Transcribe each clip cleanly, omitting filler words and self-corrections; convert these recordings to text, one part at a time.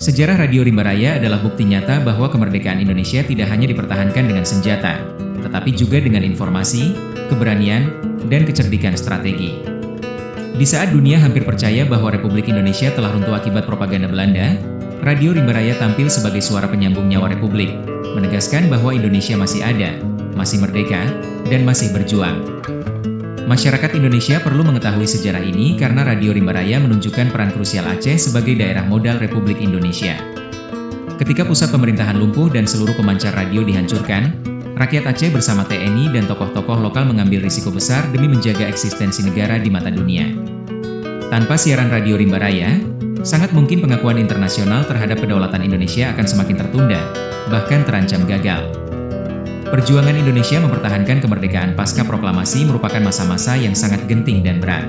Sejarah Radio Rimba Raya adalah bukti nyata bahwa kemerdekaan Indonesia tidak hanya dipertahankan dengan senjata, tetapi juga dengan informasi, keberanian, dan kecerdikan strategi. Di saat dunia hampir percaya bahwa Republik Indonesia telah runtuh akibat propaganda Belanda, Radio Rimba Raya tampil sebagai suara penyambung nyawa Republik, menegaskan bahwa Indonesia masih ada, masih merdeka, dan masih berjuang. Masyarakat Indonesia perlu mengetahui sejarah ini karena Radio Rimba Raya menunjukkan peran krusial Aceh sebagai daerah modal Republik Indonesia. Ketika pusat pemerintahan lumpuh dan seluruh pemancar radio dihancurkan, rakyat Aceh bersama TNI dan tokoh-tokoh lokal mengambil risiko besar demi menjaga eksistensi negara di mata dunia. Tanpa siaran Radio Rimba Raya, sangat mungkin pengakuan internasional terhadap kedaulatan Indonesia akan semakin tertunda, bahkan terancam gagal. Perjuangan Indonesia mempertahankan kemerdekaan pasca proklamasi merupakan masa-masa yang sangat genting dan berat.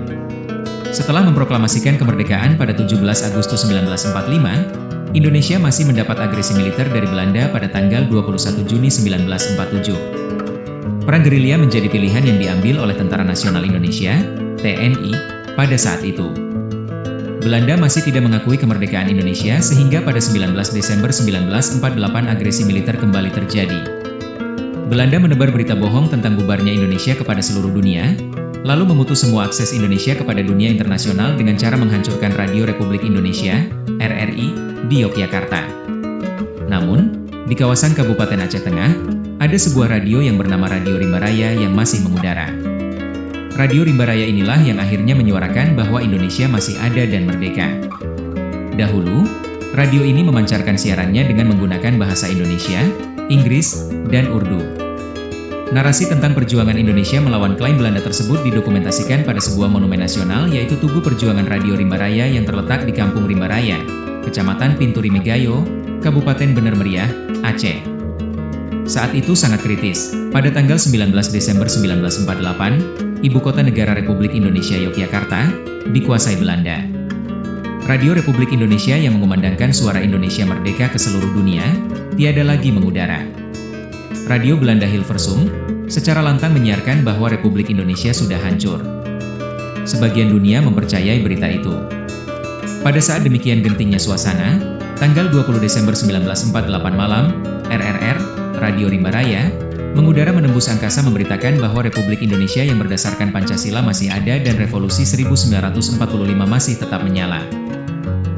Setelah memproklamasikan kemerdekaan pada 17 Agustus 1945, Indonesia masih mendapat agresi militer dari Belanda pada tanggal 21 Juni 1947. Perang gerilya menjadi pilihan yang diambil oleh Tentara Nasional Indonesia, TNI, pada saat itu. Belanda masih tidak mengakui kemerdekaan Indonesia sehingga pada 19 Desember 1948 agresi militer kembali terjadi. Belanda menebar berita bohong tentang bubarnya Indonesia kepada seluruh dunia, lalu memutus semua akses Indonesia kepada dunia internasional dengan cara menghancurkan Radio Republik Indonesia, RRI, di Yogyakarta. Namun, di kawasan Kabupaten Aceh Tengah, ada sebuah radio yang bernama Radio Rimba Raya yang masih mengudara. Radio Rimba Raya inilah yang akhirnya menyuarakan bahwa Indonesia masih ada dan merdeka. Dahulu, radio ini memancarkan siarannya dengan menggunakan bahasa Indonesia, Inggris, dan Urdu. Narasi tentang perjuangan Indonesia melawan klaim Belanda tersebut didokumentasikan pada sebuah monumen nasional yaitu Tugu Perjuangan Radio Rimba Raya yang terletak di Kampung Rimba Raya, Kecamatan Pinturi Megayo, Kabupaten Bener Meriah, Aceh. Saat itu sangat kritis. Pada tanggal 19 Desember 1948, ibu kota negara Republik Indonesia Yogyakarta dikuasai Belanda. Radio Republik Indonesia yang mengumandangkan suara Indonesia merdeka ke seluruh dunia, tiada lagi mengudara. Radio Belanda Hilversum secara lantang menyiarkan bahwa Republik Indonesia sudah hancur. Sebagian dunia mempercayai berita itu. Pada saat demikian gentingnya suasana, tanggal 20 Desember 1948 malam, RRR, Radio Rimba Raya, mengudara menembus angkasa memberitakan bahwa Republik Indonesia yang berdasarkan Pancasila masih ada dan revolusi 1945 masih tetap menyala.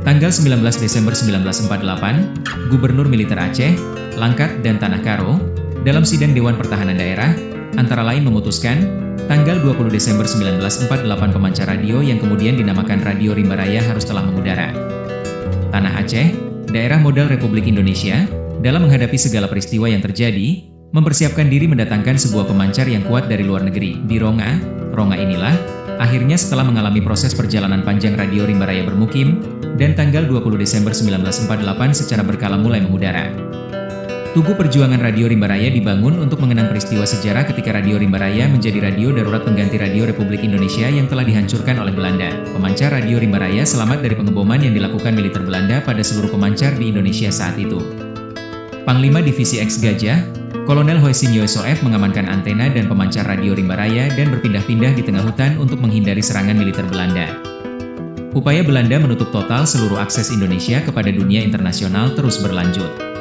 Tanggal 19 Desember 1948, Gubernur Militer Aceh, Langkat dan Tanah Karo, dalam sidang Dewan Pertahanan Daerah, antara lain memutuskan, tanggal 20 Desember 1948 pemancar radio yang kemudian dinamakan Radio Rimba Raya harus telah mengudara. Tanah Aceh, daerah modal Republik Indonesia, dalam menghadapi segala peristiwa yang terjadi, mempersiapkan diri mendatangkan sebuah pemancar yang kuat dari luar negeri, di Ronga. Ronga inilah, akhirnya setelah mengalami proses perjalanan panjang Radio Rimba Raya bermukim, dan tanggal 20 Desember 1948 secara berkala mulai mengudara. Tugu Perjuangan Radio Rimba Raya dibangun untuk mengenang peristiwa sejarah ketika Radio Rimba Raya menjadi radio darurat pengganti Radio Republik Indonesia yang telah dihancurkan oleh Belanda. Pemancar Radio Rimba Raya selamat dari pengeboman yang dilakukan militer Belanda pada seluruh pemancar di Indonesia saat itu. Panglima Divisi X Gajah, Kolonel Hoisin Yoesoef mengamankan antena dan pemancar Radio Rimba Raya dan berpindah-pindah di tengah hutan untuk menghindari serangan militer Belanda. Upaya Belanda menutup total seluruh akses Indonesia kepada dunia internasional terus berlanjut.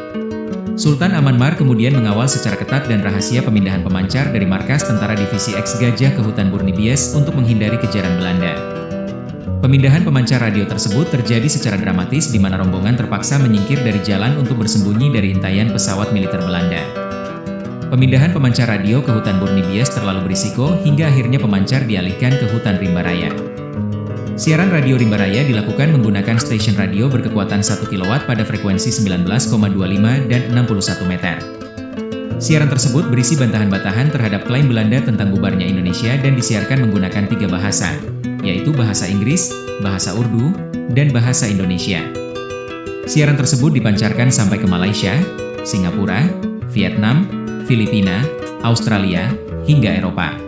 Sultan Amanmar kemudian mengawal secara ketat dan rahasia pemindahan pemancar dari markas Tentara Divisi X Gajah ke hutan Burnibies untuk menghindari kejaran Belanda. Pemindahan pemancar radio tersebut terjadi secara dramatis di mana rombongan terpaksa menyingkir dari jalan untuk bersembunyi dari intaian pesawat militer Belanda. Pemindahan pemancar radio ke hutan Burnibies terlalu berisiko hingga akhirnya pemancar dialihkan ke hutan Rimba Raya. Siaran Radio Rimba Raya dilakukan menggunakan stasiun radio berkekuatan 1 kW pada frekuensi 19,25 dan 61 meter. Siaran tersebut berisi bantahan-bantahan terhadap klaim Belanda tentang bubarnya Indonesia dan disiarkan menggunakan 3 bahasa, yaitu bahasa Inggris, bahasa Urdu, dan bahasa Indonesia. Siaran tersebut dipancarkan sampai ke Malaysia, Singapura, Vietnam, Filipina, Australia, hingga Eropa.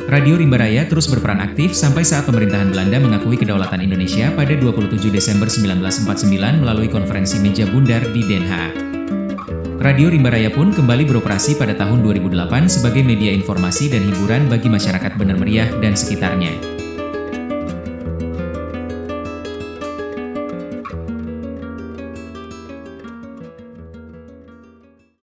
Radio Rimba Raya terus berperan aktif sampai saat pemerintahan Belanda mengakui kedaulatan Indonesia pada 27 Desember 1949 melalui konferensi meja bundar di Den Haag. Radio Rimba Raya pun kembali beroperasi pada tahun 2008 sebagai media informasi dan hiburan bagi masyarakat Bener Meriah dan sekitarnya.